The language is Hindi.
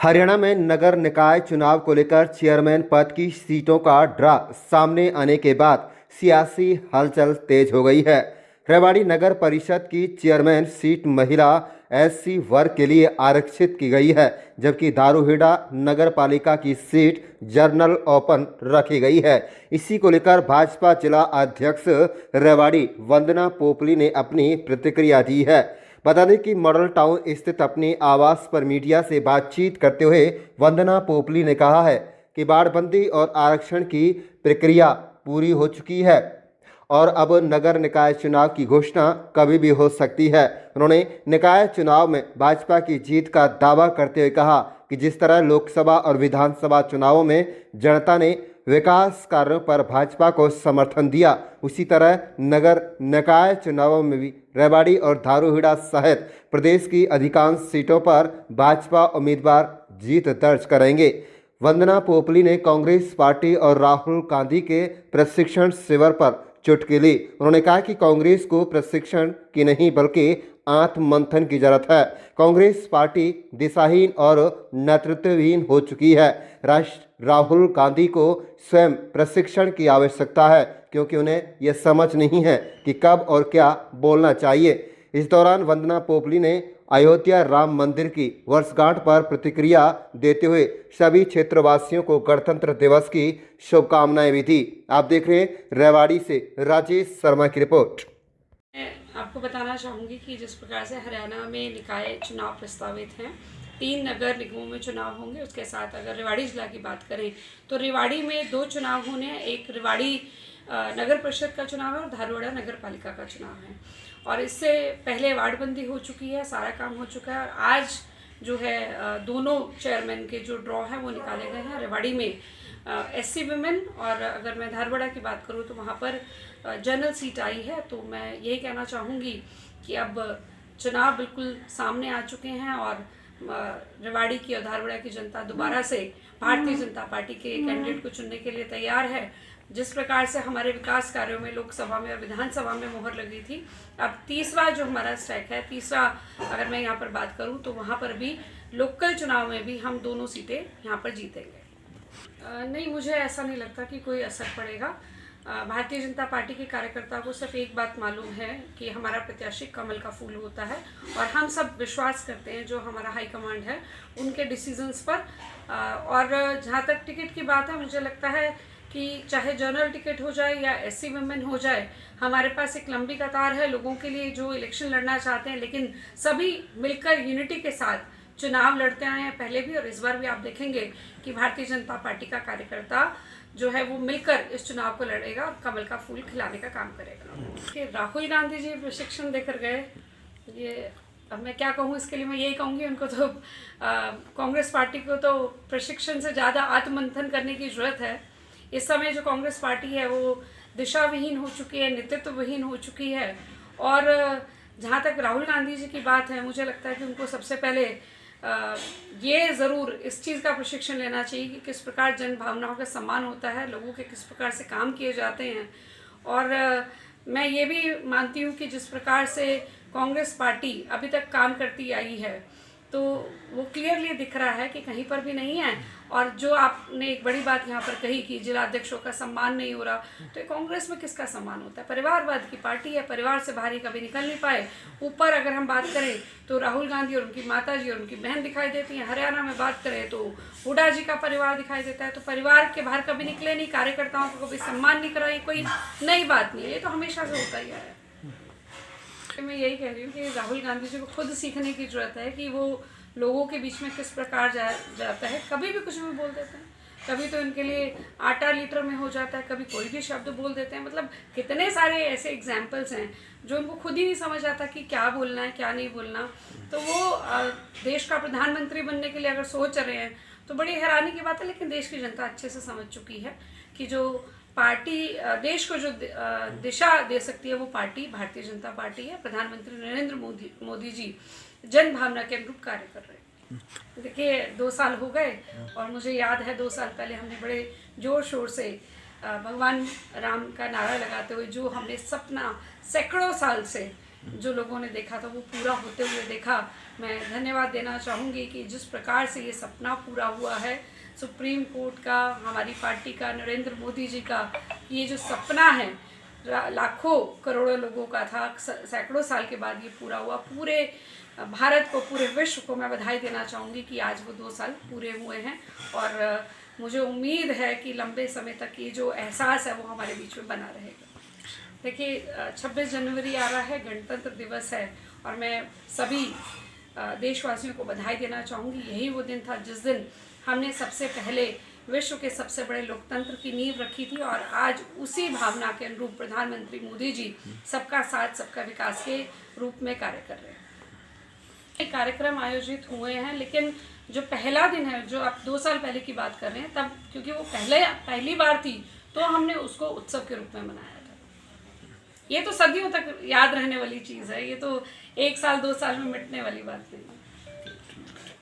हरियाणा में नगर निकाय चुनाव को लेकर चेयरमैन पद की सीटों का ड्रा सामने आने के बाद सियासी हलचल तेज हो गई है। रेवाड़ी नगर परिषद की चेयरमैन सीट महिला एससी वर्ग के लिए आरक्षित की गई है, जबकि दारूहेड़ा नगर पालिका की सीट जनरल ओपन रखी गई है। इसी को लेकर भाजपा जिला अध्यक्ष रेवाड़ी वंदना पोपली ने अपनी प्रतिक्रिया दी है। बता दें कि मॉडल टाउन स्थित अपने आवास पर मीडिया से बातचीत करते हुए वंदना पोपली ने कहा है कि बाड़बंदी और आरक्षण की प्रक्रिया पूरी हो चुकी है और अब नगर निकाय चुनाव की घोषणा कभी भी हो सकती है। उन्होंने निकाय चुनाव में भाजपा की जीत का दावा करते हुए कहा कि जिस तरह लोकसभा और विधानसभा चुनावों में जनता ने विकास कार्यों पर भाजपा को समर्थन दिया, उसी तरह नगर निकाय चुनावों में भी रेवाड़ी और दारूहेड़ा सहित प्रदेश की अधिकांश सीटों पर भाजपा उम्मीदवार जीत दर्ज करेंगे। वंदना पोपली ने कांग्रेस पार्टी और राहुल गांधी के प्रशिक्षण शिविर पर चुटकी ली। उन्होंने कहा कि कांग्रेस को प्रशिक्षण की नहीं बल्कि आत्ममंथन की जरूरत है। कांग्रेस पार्टी दिशाहीन और नेतृत्वहीन हो चुकी है। राहुल गांधी को स्वयं प्रशिक्षण की आवश्यकता है, क्योंकि उन्हें यह समझ नहीं है कि कब और क्या बोलना चाहिए। इस दौरान वंदना पोपली ने अयोध्या राम मंदिर की वर्षगांठ पर प्रतिक्रिया देते हुए सभी क्षेत्रवासियों को गणतंत्र दिवस की शुभकामनाएं भी दी। आप देख रहे हैं रेवाड़ी से राजेश शर्मा की रिपोर्ट। मैं आपको बताना चाहूँगी कि जिस प्रकार से हरियाणा में निकाय चुनाव प्रस्तावित हैं, 3 नगर निगमों में चुनाव होंगे। उसके साथ अगर रेवाड़ी जिला की बात करें तो रेवाड़ी में 2 चुनाव होने हैं। एक रेवाड़ी नगर परिषद का चुनाव है और दारूहेड़ा नगर पालिका का चुनाव है। और इससे पहले वार्डबंदी हो चुकी है, सारा काम हो चुका है। और आज जो है दोनों चेयरमैन के जो ड्रॉ हैं वो निकाले गए हैं। रेवाड़ी में एससी वुमेन, और अगर मैं दारूहेड़ा की बात करूँ तो वहाँ पर जनरल सीट आई है। तो मैं यही कहना चाहूँगी कि अब चुनाव बिल्कुल सामने आ चुके हैं और रेवाड़ी की और दारूहेड़ा की जनता दोबारा से भारतीय जनता पार्टी के कैंडिडेट को चुनने के लिए तैयार है। जिस प्रकार से हमारे विकास कार्यों में लोकसभा में और विधानसभा में मोहर लगी थी, अब तीसरा जो हमारा स्ट्राइक है, तीसरा अगर मैं यहाँ पर बात करूँ तो वहाँ पर भी लोकल चुनाव में भी हम दोनों सीटें यहाँ पर जीतेंगे। नहीं, मुझे ऐसा नहीं लगता कि कोई असर पड़ेगा। भारतीय जनता पार्टी के कार्यकर्ताओं को सिर्फ एक बात मालूम है कि हमारा प्रत्याशी कमल का फूल होता है और हम सब विश्वास करते हैं जो हमारा हाईकमांड है उनके डिसीजंस पर। और जहाँ तक टिकट की बात है, मुझे लगता है कि चाहे जनरल टिकट हो जाए या एससी वुमेन हो जाए, हमारे पास एक लंबी कतार है लोगों के लिए जो इलेक्शन लड़ना चाहते हैं, लेकिन सभी मिलकर यूनिटी के साथ चुनाव लड़ते आए हैं पहले भी और इस बार भी। आप देखेंगे कि भारतीय जनता पार्टी का कार्यकर्ता जो है वो मिलकर इस चुनाव को लड़ेगा और कमल का फूल खिलाने का काम करेगा। कि राहुल गांधी जी प्रशिक्षण देकर गए, ये अब मैं क्या कहूँ, इसके लिए मैं यही कहूँगी उनको तो कांग्रेस पार्टी को तो प्रशिक्षण से ज़्यादा आत्ममंथन करने की ज़रूरत है। इस समय जो कांग्रेस पार्टी है वो दिशाविहीन हो चुकी है, नेतृत्वविहीन हो चुकी है। और जहाँ तक राहुल गांधी जी की बात है, मुझे लगता है कि उनको सबसे पहले ये ज़रूर इस चीज़ का प्रशिक्षण लेना चाहिए कि किस प्रकार जन भावनाओं का सम्मान होता है, लोगों के किस प्रकार से काम किए जाते हैं। और मैं ये भी मानती हूँ कि जिस प्रकार से कांग्रेस पार्टी अभी तक काम करती आई है, तो वो क्लियरली दिख रहा है कि कहीं पर भी नहीं है। और जो आपने एक बड़ी बात यहाँ पर कही कि जिला अध्यक्षों का सम्मान नहीं हो रहा, तो कांग्रेस में किसका सम्मान होता है? परिवारवाद की पार्टी है, परिवार से बाहर ही कभी निकल नहीं पाए। ऊपर अगर हम बात करें तो राहुल गांधी और उनकी माता जी और उनकी बहन दिखाई देती हैं। हरियाणा में बात करें तो हुड्डा जी का परिवार दिखाई देता है। तो परिवार के बाहर कभी निकले नहीं, कार्यकर्ताओं को कभी सम्मान नहीं कराई, कोई नई बात नहीं है, ये तो हमेशा से होता ही आया है। मैं यही कह रही हूँ कि राहुल गांधी जी को खुद सीखने की ज़रूरत है कि वो लोगों के बीच में किस प्रकार जाता है। कभी भी कुछ भी बोल देते हैं, कभी तो इनके लिए आटा लीटर में हो जाता है, कभी कोई भी शब्द बोल देते हैं। मतलब कितने सारे ऐसे एग्जाम्पल्स हैं जो उनको खुद ही नहीं समझ आता कि क्या बोलना है क्या नहीं बोलना। तो वो देश का प्रधानमंत्री बनने के लिए अगर सोच रहे हैं तो बड़ी हैरानी की बात है। लेकिन देश की जनता अच्छे से समझ चुकी है कि जो पार्टी देश को जो दिशा दे सकती है वो पार्टी भारतीय जनता पार्टी है। प्रधानमंत्री नरेंद्र मोदी जी जन भावना के अनुरूप कार्य कर रहे हैं। देखिए 2 साल हो गए और मुझे याद है 2 साल पहले हमने बड़े जोर शोर से भगवान राम का नारा लगाते हुए जो हमने सपना सैकड़ों साल से जो लोगों ने देखा था वो पूरा होते हुए देखा। मैं धन्यवाद देना चाहूँगी कि जिस प्रकार से ये सपना पूरा हुआ है, सुप्रीम कोर्ट का, हमारी पार्टी का, नरेंद्र मोदी जी का, ये जो सपना है लाखों करोड़ों लोगों का था, सैकड़ों साल के बाद ये पूरा हुआ। पूरे भारत को, पूरे विश्व को मैं बधाई देना चाहूँगी कि आज वो 2 साल पूरे हुए हैं और मुझे उम्मीद है कि लंबे समय तक ये जो एहसास है वो हमारे बीच में बना रहेगा। देखिए 26 जनवरी आ रहा है, गणतंत्र दिवस है और मैं सभी देशवासियों को बधाई देना चाहूँगी। यही वो दिन था जिस दिन हमने सबसे पहले विश्व के सबसे बड़े लोकतंत्र की नींव रखी थी और आज उसी भावना के अनुरूप प्रधानमंत्री मोदी जी सबका साथ सबका विकास के रूप में कार्य कर रहे हैं। कार्यक्रम आयोजित हुए हैं, लेकिन जो पहला दिन है, जो आप 2 साल पहले की बात कर रहे हैं, तब क्योंकि वो पहली बार थी तो हमने उसको उत्सव के रूप में मनाया था। ये तो सदियों तक याद रहने वाली चीज़ है, ये तो 1 साल 2 साल में मिटने वाली बात नहीं है।